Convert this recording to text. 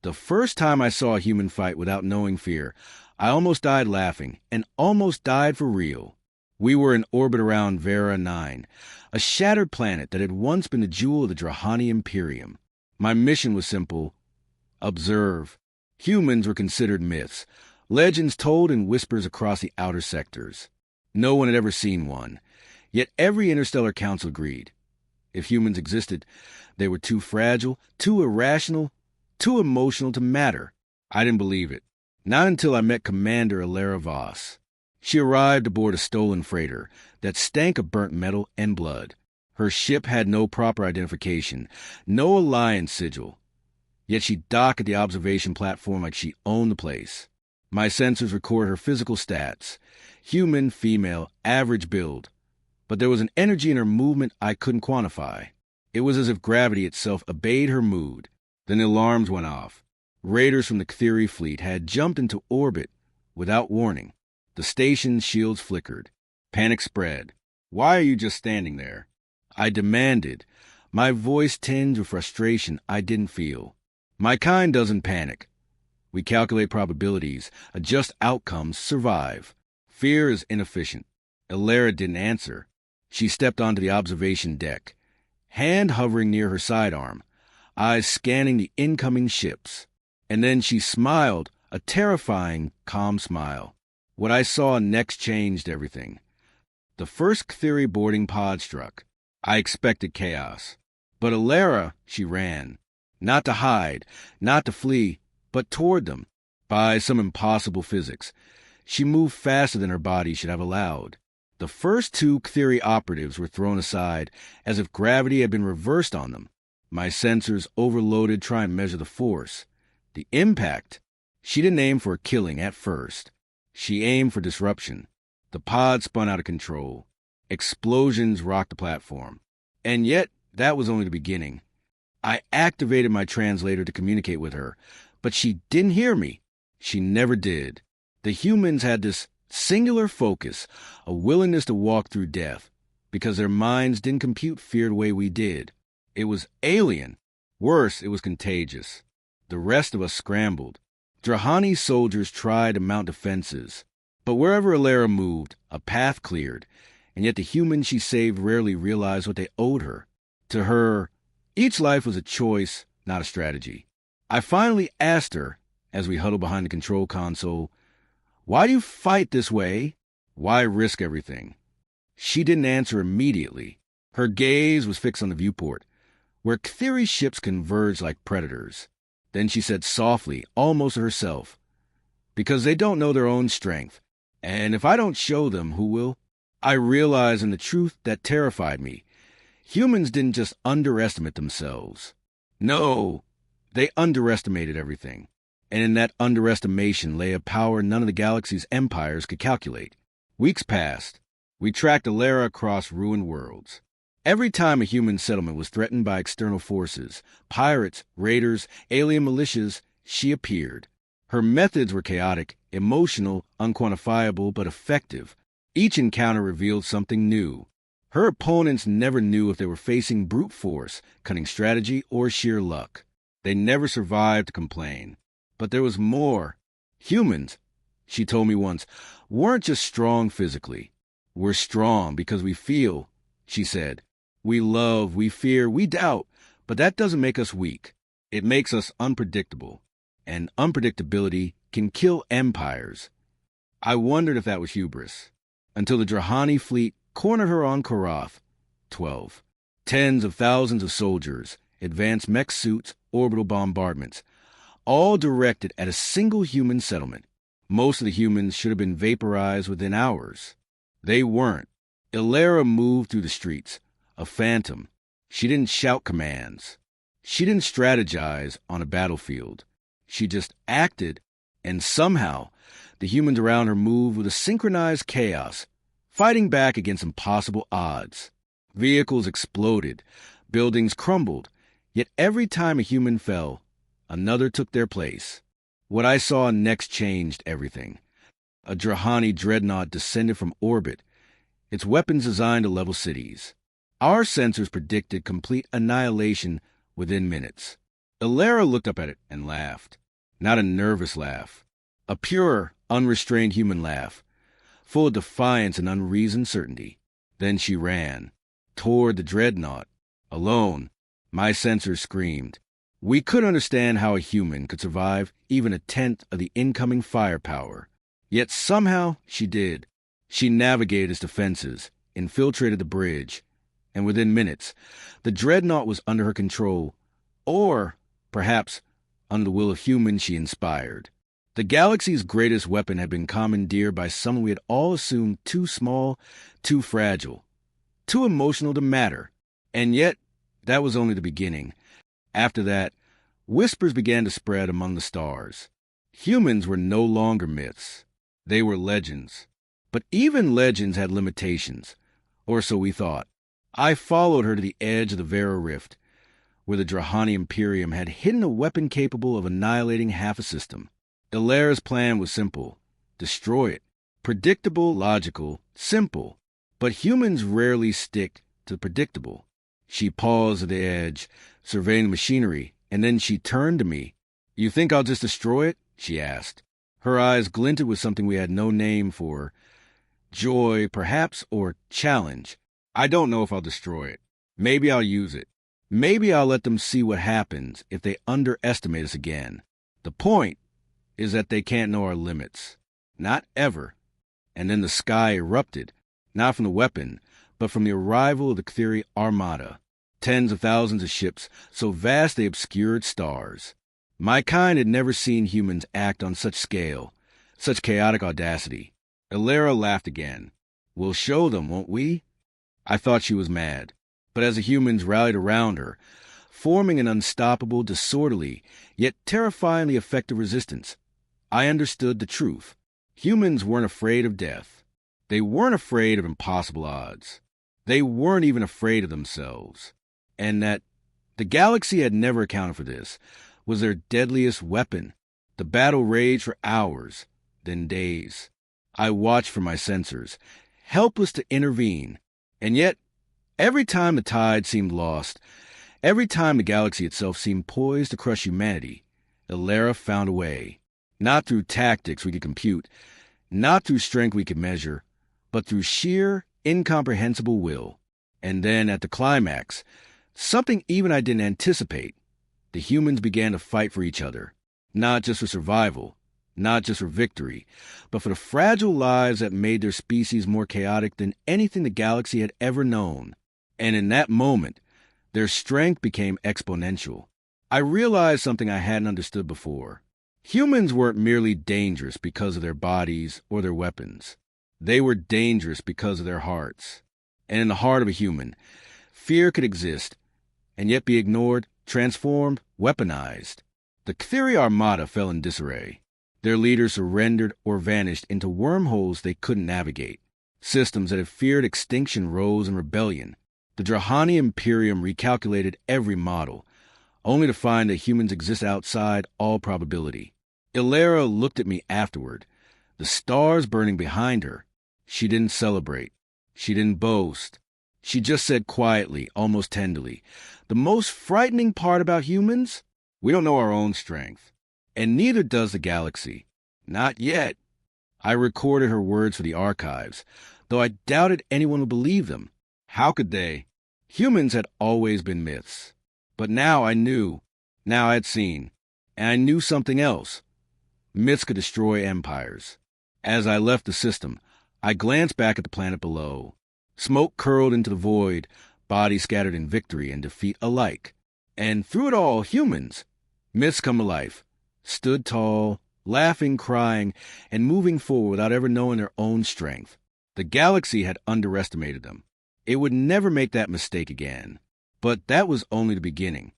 The first time I saw a human fight without knowing fear, I almost died laughing, and almost died for real. We were in orbit around Vera 9, a shattered planet that had once been the jewel of the Drahani Imperium. My mission was simple: observe. Humans were considered myths, legends told in whispers across the outer sectors. No one had ever seen one, yet every interstellar council agreed. If humans existed, they were too fragile, too irrational, too emotional to matter. I didn't believe it. Not until I met Commander Alara Voss. She arrived aboard a stolen freighter that stank of burnt metal and blood. Her ship had no proper identification, no alliance sigil. Yet she docked at the observation platform like she owned the place. My sensors record her physical stats: human, female, average build. But there was an energy in her movement I couldn't quantify. It was as if gravity itself obeyed her mood. Then the alarms went off. Raiders from the Kthiri fleet had jumped into orbit without warning. The station's shields flickered. Panic spread. "Why are you just standing there?" I demanded, my voice tinged with frustration I didn't feel. My kind doesn't panic. We calculate probabilities, adjust outcomes, survive. Fear is inefficient. Alara didn't answer. She stepped onto the observation deck, hand hovering near her sidearm, eyes scanning the incoming ships. And then she smiled, a terrifying, calm smile. What I saw next changed everything. The first Kthiri boarding pod struck. I expected chaos. But Alara, she ran. Not to hide, not to flee, but toward them. By some impossible physics, she moved faster than her body should have allowed. The first two Kthiri operatives were thrown aside as if gravity had been reversed on them. My sensors overloaded trying to measure the force. The impact. She didn't aim for a killing at first. She aimed for disruption. The pod spun out of control. Explosions rocked the platform. And yet, that was only the beginning. I activated my translator to communicate with her, but she didn't hear me. She never did. The humans had this singular focus, a willingness to walk through death, because their minds didn't compute fear the way we did. It was alien. Worse, it was contagious. The rest of us scrambled. Drahani soldiers tried to mount defenses, but wherever Alara moved, a path cleared, and yet the humans she saved rarely realized what they owed her. To her, each life was a choice, not a strategy. I finally asked her, as we huddled behind the control console, "Why do you fight this way? Why risk everything?" She didn't answer immediately. Her gaze was fixed on the viewport, where Kthiri ships converged like predators. Then she said softly, almost to herself, "Because they don't know their own strength, and if I don't show them, who will?" I realized in the truth that terrified me. Humans didn't just underestimate themselves. No, they underestimated everything. And in that underestimation lay a power none of the galaxy's empires could calculate. Weeks passed. We tracked Alara across ruined worlds. Every time a human settlement was threatened by external forces, pirates, raiders, alien militias, she appeared. Her methods were chaotic, emotional, unquantifiable, but effective. Each encounter revealed something new. Her opponents never knew if they were facing brute force, cunning strategy, or sheer luck. They never survived to complain. But there was more. Humans, she told me once, weren't just strong physically. We're strong because we feel, she said. We love, we fear, we doubt, but that doesn't make us weak. It makes us unpredictable. And unpredictability can kill empires. I wondered if that was hubris, until the Drahani fleet cornered her on Korath. 12. Tens of thousands of soldiers, advanced mech suits, orbital bombardments, all directed at a single human settlement. Most of the humans should have been vaporized within hours. They weren't. Alara moved through the streets, a phantom. She didn't shout commands. She didn't strategize on a battlefield. She just acted, and somehow the humans around her moved with a synchronized chaos, fighting back against impossible odds. Vehicles exploded, buildings crumbled, yet every time a human fell, another took their place. What I saw next changed everything. A Drahani dreadnought descended from orbit, its weapons designed to level cities. Our sensors predicted complete annihilation within minutes. Ilara looked up at it and laughed. Not a nervous laugh. A pure, unrestrained human laugh, full of defiance and unreasoned certainty. Then she ran, toward the dreadnought. Alone, my sensors screamed. We couldn't understand how a human could survive even a tenth of the incoming firepower. Yet somehow she did. She navigated its defenses, infiltrated the bridge, and within minutes, the dreadnought was under her control, or perhaps under the will of humans she inspired. The galaxy's greatest weapon had been commandeered by someone we had all assumed too small, too fragile, too emotional to matter. And yet, that was only the beginning. After that, whispers began to spread among the stars. Humans were no longer myths. They were legends. But even legends had limitations, or so we thought. I followed her to the edge of the Vera Rift, where the Drahani Imperium had hidden a weapon capable of annihilating half a system. Ilara's plan was simple. Destroy it. Predictable, logical, simple. But humans rarely stick to the predictable. She paused at the edge, surveying the machinery, and then she turned to me. You think I'll just destroy it? She asked. Her eyes glinted with something we had no name for. Joy, perhaps, or challenge. I don't know if I'll destroy it. Maybe I'll use it. Maybe I'll let them see what happens if they underestimate us again. The point is that they can't know our limits. Not ever. And then the sky erupted, not from the weapon, but from the arrival of the Kthiri armada. Tens of thousands of ships, so vast they obscured stars. My kind had never seen humans act on such scale, such chaotic audacity. Ilara laughed again. We'll show them, won't we? I thought she was mad, but as the humans rallied around her, forming an unstoppable, disorderly, yet terrifyingly effective resistance, I understood the truth. Humans weren't afraid of death. They weren't afraid of impossible odds. They weren't even afraid of themselves. And that the galaxy had never accounted for this was their deadliest weapon. The battle raged for hours, then days. I watched from my sensors, helpless to intervene. And yet, every time the tide seemed lost, every time the galaxy itself seemed poised to crush humanity, Ilara found a way. Not through tactics we could compute, not through strength we could measure, but through sheer, incomprehensible will. And then, at the climax, something even I didn't anticipate, the humans began to fight for each other, not just for survival, not just for victory, but for the fragile lives that made their species more chaotic than anything the galaxy had ever known. And in that moment, their strength became exponential. I realized something I hadn't understood before. Humans weren't merely dangerous because of their bodies or their weapons. They were dangerous because of their hearts. And in the heart of a human, fear could exist, and yet be ignored, transformed, weaponized. The Kthiri Armada fell in disarray. Their leaders surrendered or vanished into wormholes they couldn't navigate. Systems that had feared extinction rose in rebellion. The Drahani Imperium recalculated every model, only to find that humans exist outside all probability. Ilara looked at me afterward, the stars burning behind her. She didn't celebrate. She didn't boast. She just said quietly, almost tenderly, the most frightening part about humans? We don't know our own strength. And neither does the galaxy. Not yet. I recorded her words for the archives, though I doubted anyone would believe them. How could they? Humans had always been myths. But now I knew. Now I had seen. And I knew something else. Myths could destroy empires. As I left the system, I glanced back at the planet below. Smoke curled into the void, bodies scattered in victory and defeat alike. And through it all, humans, myths come to life, stood tall, laughing, crying, and moving forward without ever knowing their own strength. The galaxy had underestimated them. It would never make that mistake again. But that was only the beginning.